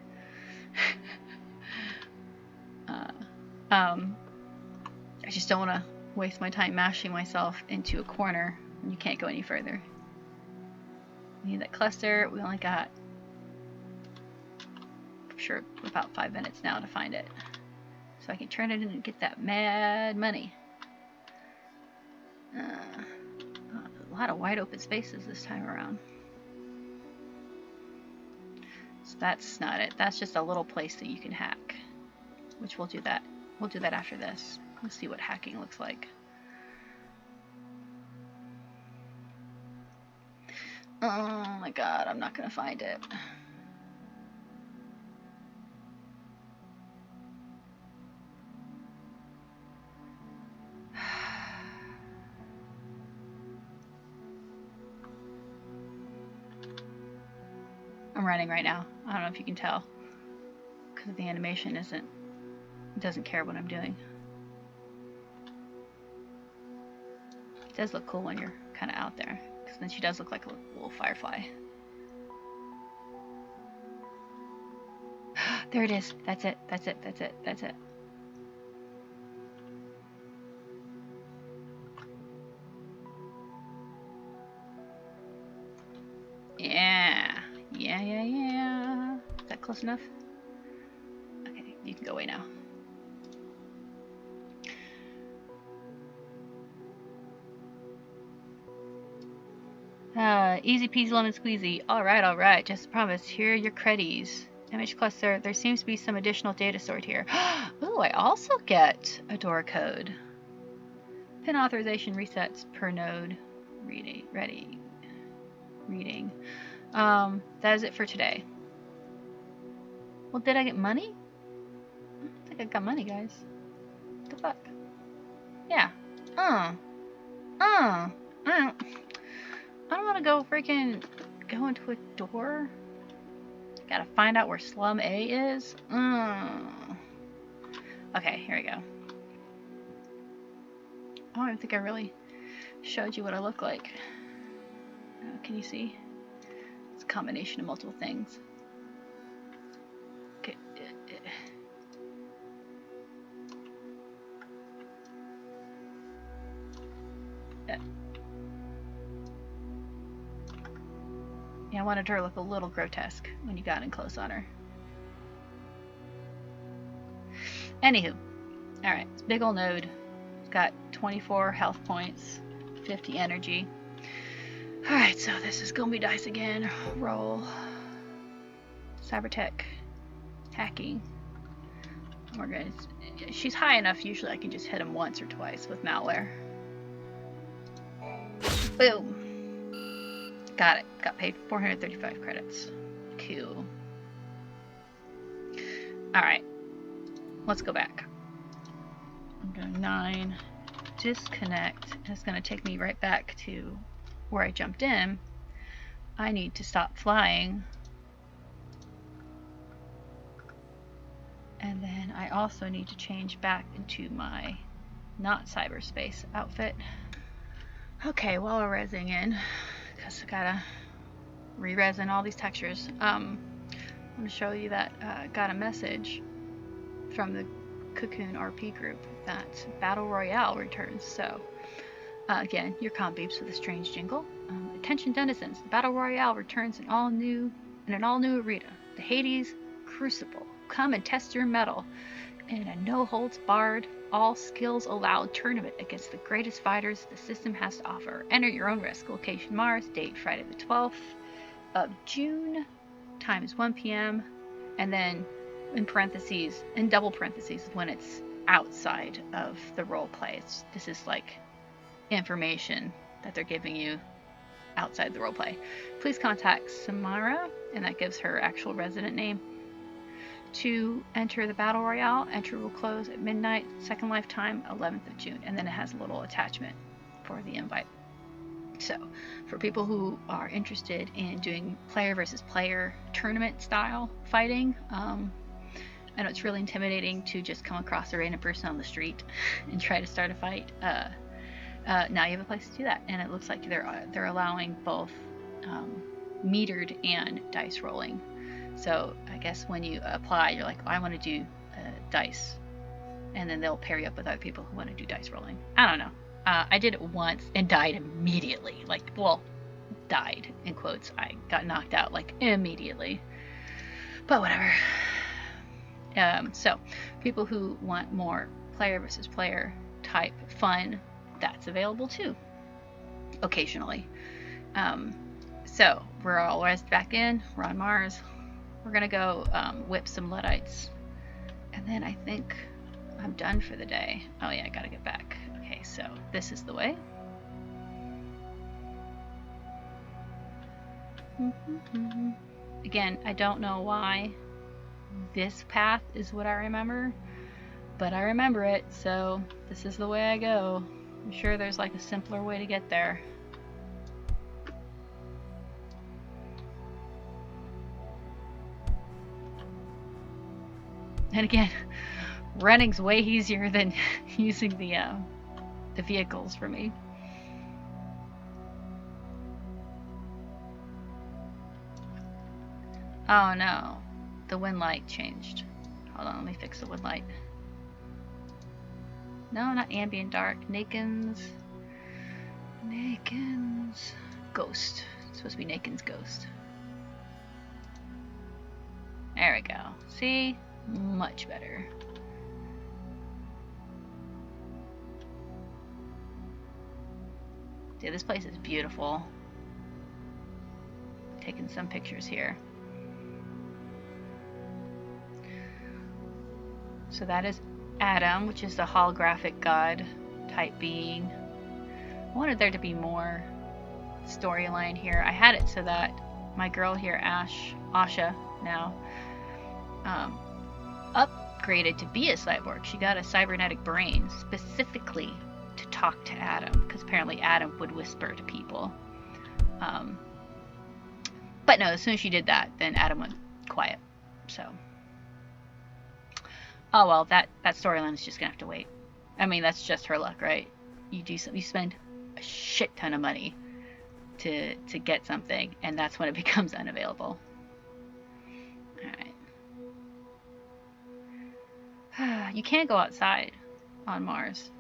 I just don't want to waste my time mashing myself into a corner when you can't go any further. We need that cluster. We only got, I'm sure, about 5 minutes now to find it. So I can turn it in and get that mad money. A lot of wide open spaces this time around. So that's not it. That's just a little place that you can hack. Which we'll do that. We'll do that after this. Let's see what hacking looks like. Oh my god, I'm not gonna find it. I'm running right now. I don't know if you can tell. Because the animation doesn't care what I'm doing. It does look cool when you're kind of out there. Because then she does look like a little firefly. There it is. That's it. That's it. That's it. That's it. Yeah. Yeah. Is that close enough? Okay, you can go away now. Easy peasy lemon squeezy. Alright. Just promise. Here are your credits. Image cluster. There seems to be some additional data stored here. Ooh, I also get a door code. Pin authorization resets per node. Reading. That is it for today. Well, did I get money? I don't think I got money, guys. What the fuck? Yeah. I don't want to go freaking go into a door. Gotta find out where slum A is. Okay, here we go. I don't even think I really showed you what I look like. Can you see? It's a combination of multiple things. Okay. Yeah, I wanted her to look a little grotesque when you got in close on her. Anywho, alright, it's a big ol' node. It's got 24 health points, 50 energy. Alright, so this is gonna be dice again. Roll. Cybertech. Hacking. We're gonna. She's high enough, usually I can just hit him once or twice with malware. Boom. Got it. Got paid 435 credits. Cool. Alright. Let's go back. I'm doing 9. Disconnect. It's going to take me right back to where I jumped in. I need to stop flying. And then I also need to change back into my not cyberspace outfit. Okay, while we're resing in, because I gotta re-resin all these textures, I'm going to show you that I got a message from the Cocoon RP group that Battle Royale returns. So, again, your comm beeps with a strange jingle. Attention denizens, the Battle Royale returns in an all-new arena, the Hades Crucible. Come and test your mettle in a no-holds-barred, all-skills-allowed tournament against the greatest fighters the system has to offer. Enter your own risk. Location Mars. Date Friday the 12th of June. Time is 1 p.m. And then in parentheses, in double parentheses, when it's outside of the role play. This is like information that they're giving you outside the role play. Please contact Samara, and that gives her actual resident name, to enter the Battle Royale. Entry will close at midnight, second lifetime, 11th of June. And then it has a little attachment for the invite. So, for people who are interested in doing player versus player tournament style fighting, I know it's really intimidating to just come across a random person on the street and try to start a fight. Now you have a place to do that, and it looks like they're allowing both metered and dice rolling. So I guess when you apply, you're like, oh, I want to do dice, and then they'll pair you up with other people who want to do dice rolling. I don't know. I did it once and died immediately. Like, well, died in quotes. I got knocked out like immediately. But whatever. So people who want more player versus player type fun, that's available too. Occasionally. So we're all rested back in. We're on Mars. We're gonna go whip some Luddites, and then I think I'm done for the day. Oh yeah, I gotta get back. Okay, so this is the way. Again, I don't know why this path is what I remember, but I remember it, so this is the way I go. I'm sure there's like a simpler way to get there. And again, running's way easier than using the vehicles for me. Oh no, the wind light changed. Hold on, let me fix the wind light. No, not ambient dark. Naken's ghost. It's supposed to be Naken's ghost. There we go. See? Much better. Dude, this place is beautiful. taking some pictures here. So that is Adam, which is the holographic god type being. I wanted there to be more storyline here. I had it so that my girl here, Asha, now upgraded to be a cyborg. She got a cybernetic brain specifically to talk to Adam, because apparently Adam would whisper to people. But no, as soon as she did that, then Adam went quiet. So, oh well, that storyline is just gonna have to wait. I mean, that's just her luck, right? You spend a shit ton of money to get something, and that's when it becomes unavailable. Alright. You can't go outside on Mars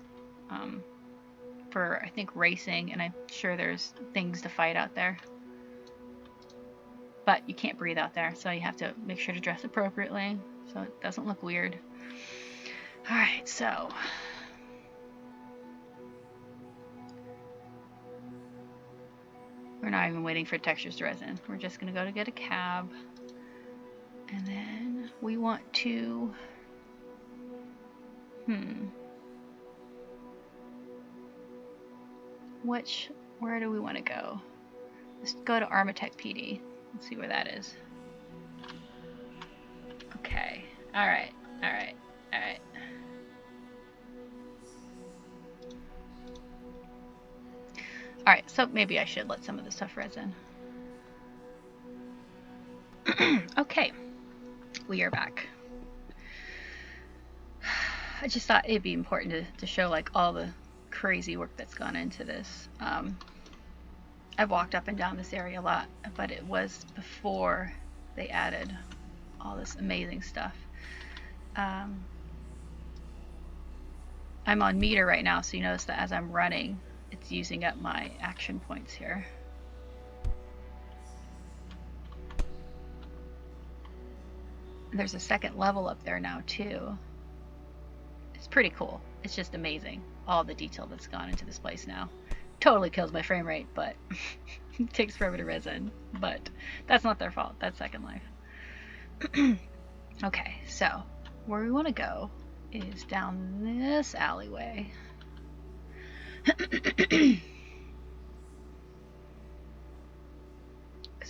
for, I think, racing, and I'm sure there's things to fight out there. But you can't breathe out there, so you have to make sure to dress appropriately so it doesn't look weird. Alright, so we're not even waiting for textures to resin. We're just going to go to get a cab. And then we want to... Where do we want to go? Let's go to Armatech PD. Let's see where that is. Okay. Alright. Alright. Alright. Alright, so maybe I should let some of this stuff resin. Okay. We are back. I just thought it'd be important to show like all the crazy work that's gone into this. I've walked up and down this area a lot, but it was before they added all this amazing stuff. I'm on meter right now, so you notice that as I'm running, it's using up my action points here. There's a second level up there now too. It's pretty cool. It's just amazing, all the detail that's gone into this place now. Totally kills my frame rate, but it takes forever to resin. But that's not their fault. That's Second Life. Okay, so where we want to go is down this alleyway. Because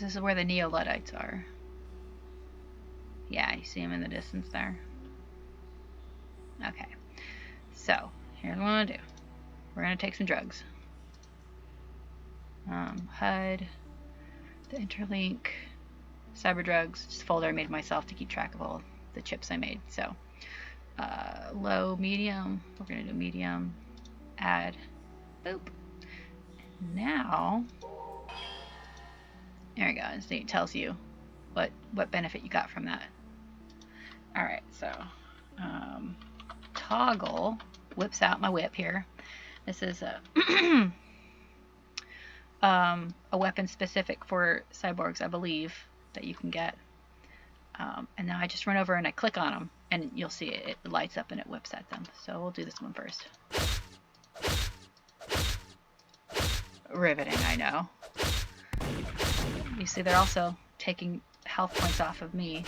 this is where the Neo-Luddites are. Yeah, you see them in the distance there. Okay, so here's what I'm gonna do. We're gonna take some drugs. HUD, the interlink, cyber drugs, just a folder I made myself to keep track of all the chips I made. So low, medium, we're gonna do medium, add, boop. And now, there we go, it tells you what benefit you got from that. Alright, so toggle whips out my whip here. This is a weapon specific for cyborgs, I believe, that you can get. And now I just run over and I click on them, and you'll see it lights up and it whips at them. So we'll do this one first. Riveting, I know. You see they're also taking health points off of me.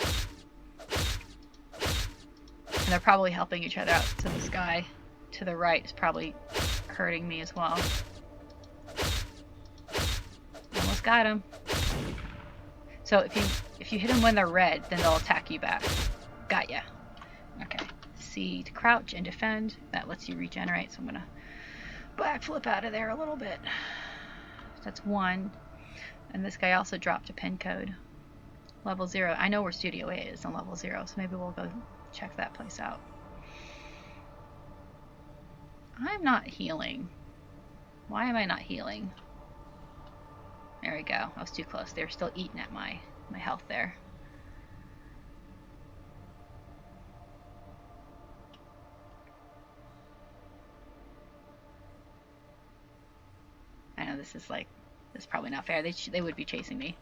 And they're probably helping each other out. So this guy to the right is probably hurting me as well. Almost got him. So if you hit them when they're red, then they'll attack you back. Got ya. Okay. C to crouch and defend. That lets you regenerate. So I'm gonna backflip out of there a little bit. That's 1. And this guy also dropped a pin code. Level 0. I know where Studio A is on level 0, so maybe we'll go check that place out. I'm not healing. Why am I not healing? There we go. I was too close. They're still eating at my health there. I know this is probably not fair. They would be chasing me.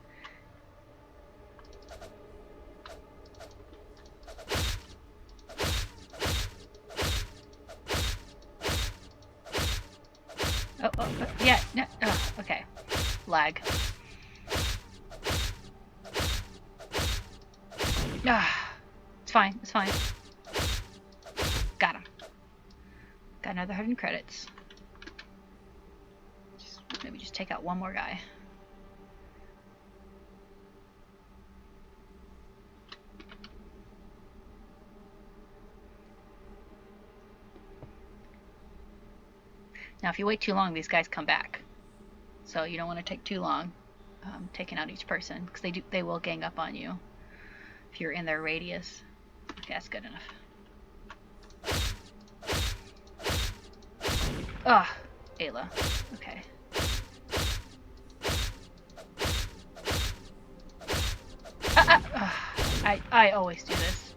Oh, yeah, no, oh, okay. Lag. Ah, it's fine. It's fine. Got him. Got another 100 credits. Maybe just take out one more guy. Now, if you wait too long, these guys come back. So you don't want to take too long taking out each person, because they will gang up on you if you're in their radius. Okay, that's good enough. Ugh, Ayla. Okay. I always do this.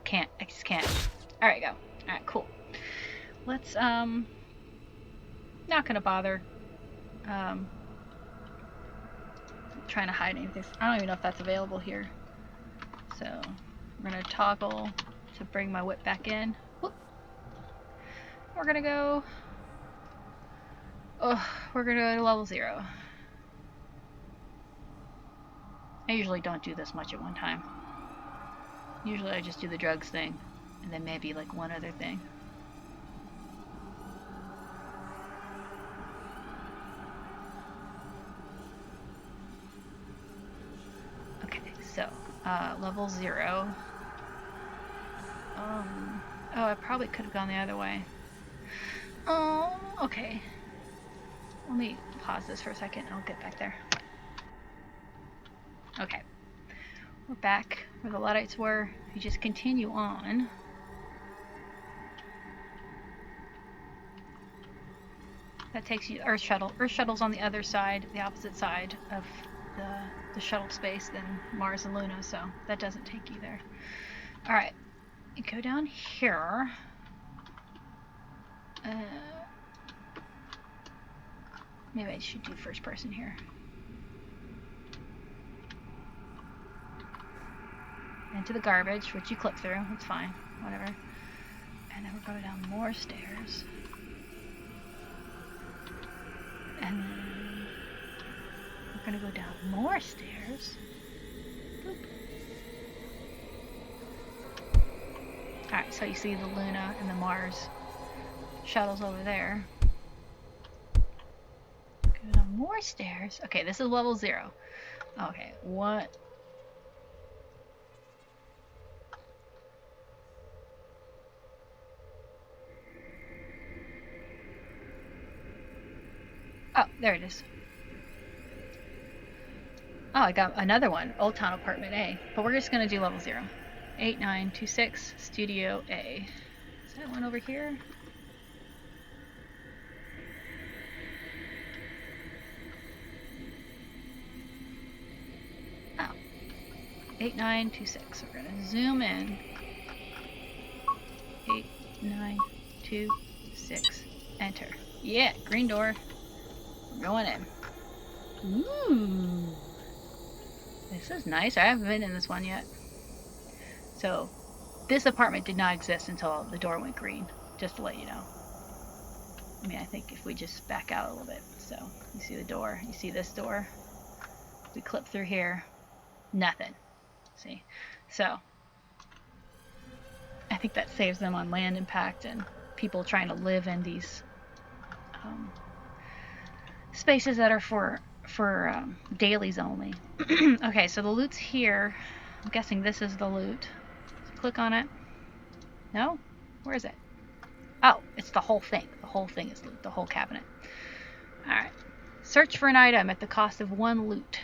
Can't. I just can't. Alright, go. Alright, cool. Let's, not gonna bother, trying to hide anything. I don't even know if that's available here. So, we're gonna toggle to bring my whip back in. Whoop. We're gonna go, we're gonna go to level 0. I usually don't do this much at one time. Usually I just do the drugs thing, and then maybe like one other thing. Okay, so, level 0. Oh, I probably could have gone the other way. Oh, okay. Let me pause this for a second, and I'll get back there. Okay. We're back where the Luddites were. You just continue on. That takes you Earth Shuttle. Earth Shuttle's on the other side, the opposite side of the shuttle space than Mars and Luna, so that doesn't take you there. Alright. You go down here. Maybe I should do first person here. Into the garbage, which you clip through. It's fine. Whatever. And then we're going down more stairs. And then we're going to go down more stairs. Boop. Alright, so you see the Luna and the Mars shuttles over there. Go down more stairs. Okay, this is level 0. Okay, what? Oh, there it is. Oh, I got another one. Old Town Apartment A. But we're just going to do level 0. 8926 Studio A. Is that one over here? Oh. 8926. We're going to zoom in. 8926. Enter. Yeah, green door. We're going in. Ooh. This is nice. I haven't been in this one yet. So, this apartment did not exist until the door went green. Just to let you know. I mean, I think if we just back out a little bit. So, you see the door. You see this door. We clip through here. Nothing. See? So, I think that saves them on land impact and people trying to live in these spaces that are for dailies only. Okay, so the loot's here. I'm guessing this is the loot. So click on it. No? Where is it? Oh, it's the whole thing. The whole thing is loot. The whole cabinet. Alright. Search for an item at the cost of 1 loot.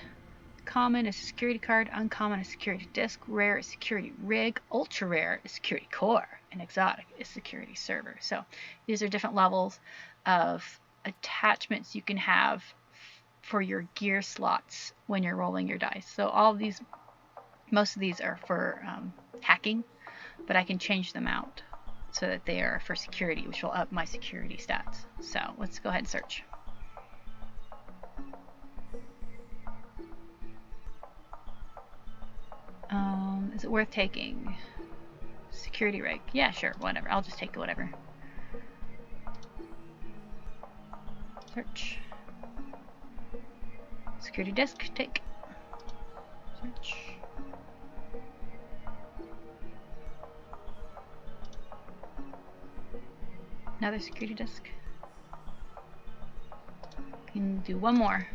Common is security card. Uncommon is security disc. Rare is security rig. Ultra rare is security core. And exotic is security server. So these are different levels of attachments you can have for your gear slots when you're rolling your dice. So all of these, most of these are for hacking, but I can change them out so that they are for security, which will up my security stats. So let's go ahead and search. Is it worth taking? Security rig. Yeah, sure, whatever. I'll just take whatever. Search. Security disk, take. Search. Another security disk. Can do one more.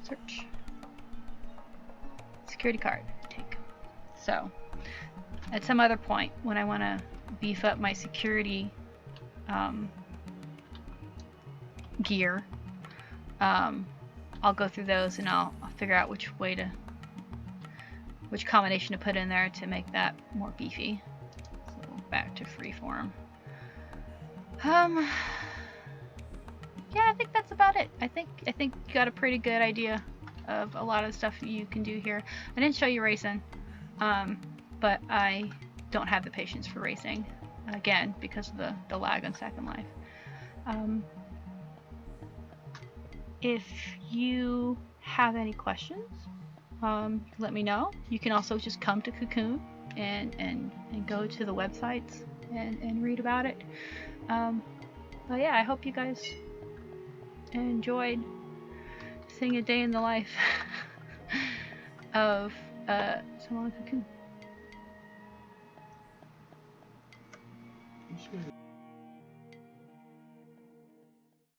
Search. Security card, take. So, at some other point, when I want to beef up my security gear, I'll go through those and I'll figure out which combination to put in there to make that more beefy. So back to freeform. Yeah, I think that's about it. I think you got a pretty good idea of a lot of the stuff you can do here. I didn't show you racing, but I don't have the patience for racing, again, because of the lag on Second Life. If you have any questions, let me know. You can also just come to Cocoon and go to the websites and read about it. But yeah, I hope you guys enjoyed seeing a day in the life of someone on Cocoon.